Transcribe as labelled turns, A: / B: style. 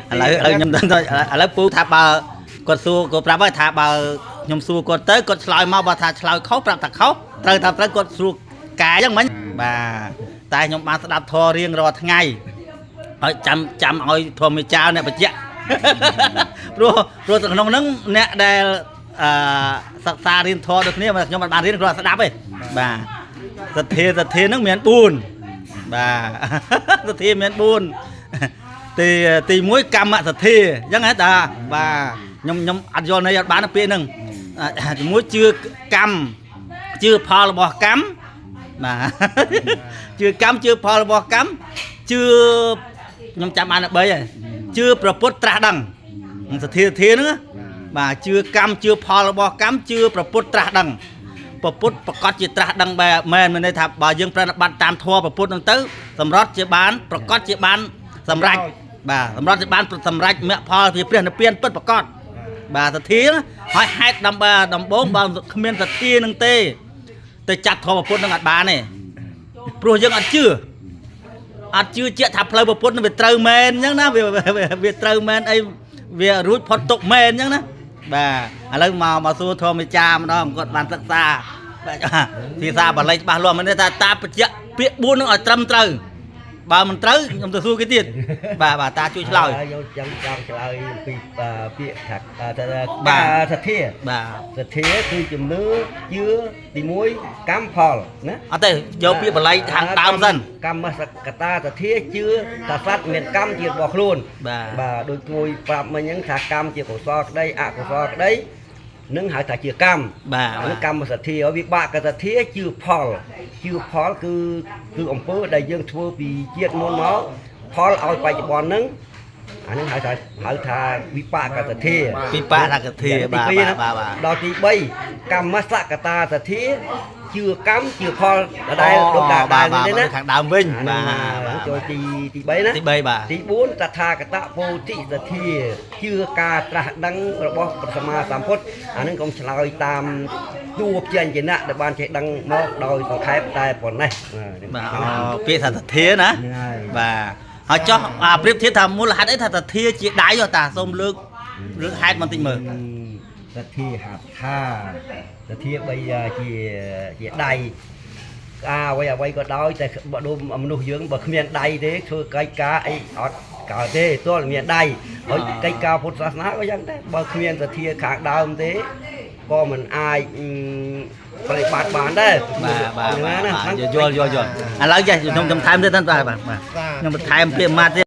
A: lại nhầm tên thôi lại pu thả bờ cột xu cột prap thả bờ nhầm xu cột tới cột sợi mau bà thả sợi khóc prap thả khóc tới thả tới cột xu cá giống mấy bà tai nhầm ban đạp thò riêng rồi ngày ở chăm ơi thò mày chào nè bà chị rồi từ nông nắng nè đây sạc xa riêng thò được nè mà nhầm bàn riêng rồi đạp ấy bà giật thề nước miền buồn bà giật thề miền buồn thì muối cam ạ thật thề chẳng hết à bà nhom ăn giòn này bán được tiền nưng muối chưa cam chưa phò bò cắm mà chưa cam chưa phò bò cắm chưa nhom chạm ăn được bấy rồi chưa propose tra đằng thật thề nữa bà chưa cam chưa phò bò cắm chưa propose tra đằng proposeประกอบជាត្រាស់ដឹងបែមែនមានន័យថាបើយើងប្រតិបត្តិតាមធម៌ប្រពុតហ្នឹងទៅសម្រត់ជាបានប្រកបជាបានសម្រេចបាទសម្រាប់ជាបានសម្រេចមគ្គផលជាព្រះនិព្វានពិតប្រកបបាទសទ្ធាហើយហេតុដើម្បីដំបងបើគ្មានសទ្ធានឹងទេទៅចាត់ធម៌ពុទ្ធនឹងអត់បានទេព្រោះយើងអត់ជឿជាក់ថាផ្លូវពុទ្ធនឹងវាត្រូវមែនអញ្ចឹងណាវាត្រូវមែនអីវារួចផុតទុកមែនអញ្ចឹងណាបាទឥឡូវមកសួរធម្មចាម្ដងគាត់បានសិក្សាបាទភាសាបាលីច្បាស់លាស់មានន័យថាតាបច្ចៈពាក្យ4នឹងឲ្យត្រឹមត្រូវបើមិនត្រូវខ្ញុំទៅសួរគេទៀតបាទតាជួយឆ្លើយ
B: យកចាំឆ្លើយពីពាក្យថាសទ្ធាសទ្ធាគឺជំនឿជឿទី1កម្មផលណា
A: អត់ទេយកពាក្យបល័យខាងដើមសិន
B: កម្មសកតាសទ្ធាជឿថាសត្វមានកម្មជារបស់ខ្លួនបាទដូចគួយប្រាប់មិញហ្នឹងថាកម្មជាកុសលក្តីអកុសលក្តីនឹងហៅថាជាកម្ម
A: បាទ
B: កម្មសទ្ធាវិបាកសទ្ធាជឿផលគឺអំពើដែលយើងធ្វើពីជាតិមុនមកផលឲ្យបច្ចុប្បន្នហ្នឹងអានឹងហៅថាវិបាកសទ្ធា
A: បាទ
B: ដល់ទី3កម្មសកតាសទ្ធាជឿកម្មជឿផលដែលលោកដែរនេះណា
A: ខាងដើមវិញបាទ
B: ចូលទី3ណា
A: ទី3បាទ
B: ទី4តថាគតពោធិសទ្ធាជឿការត្រាស់ដឹងរបស់ព្រះសម្មាសម្ពុទ្ធអានឹងកុំឆ្លើយតាមតួព្យញ្ជនៈដែលបានចេះដឹងមកដោយសង្ខេបតែប៉ុណ្ណេះ
A: បាទពាក្យថាសទ្ធាណាបាទហើយចោះប្រៀបធៀបថាមូលហេតុអីថាសទ្ធាជាដៃតាសូមលើករឿងហេតុបន្តិចមើល
B: សទ្ធាហៅថាសទ្ធាបីជាដៃអ្វីក៏ដោយតែបើដូចមនុស្សយើងបើគ្មានដៃទេធ្វើកិច្ចការអីអត់កើតទេទោះមានដៃហើយកិច្ចការពុទ្ធសាសនាក៏យ៉ាងដែរបើគ្មានសទ្ធាខាងដើមទេក៏មិនអាចប្រតិបត្តិបានដែរ
A: បាទយល់ឥឡូវចេះខ្ញុំថែមទៀតបាទខ្ញុំបន្ថែមពាក្យម៉ាត់ទៀត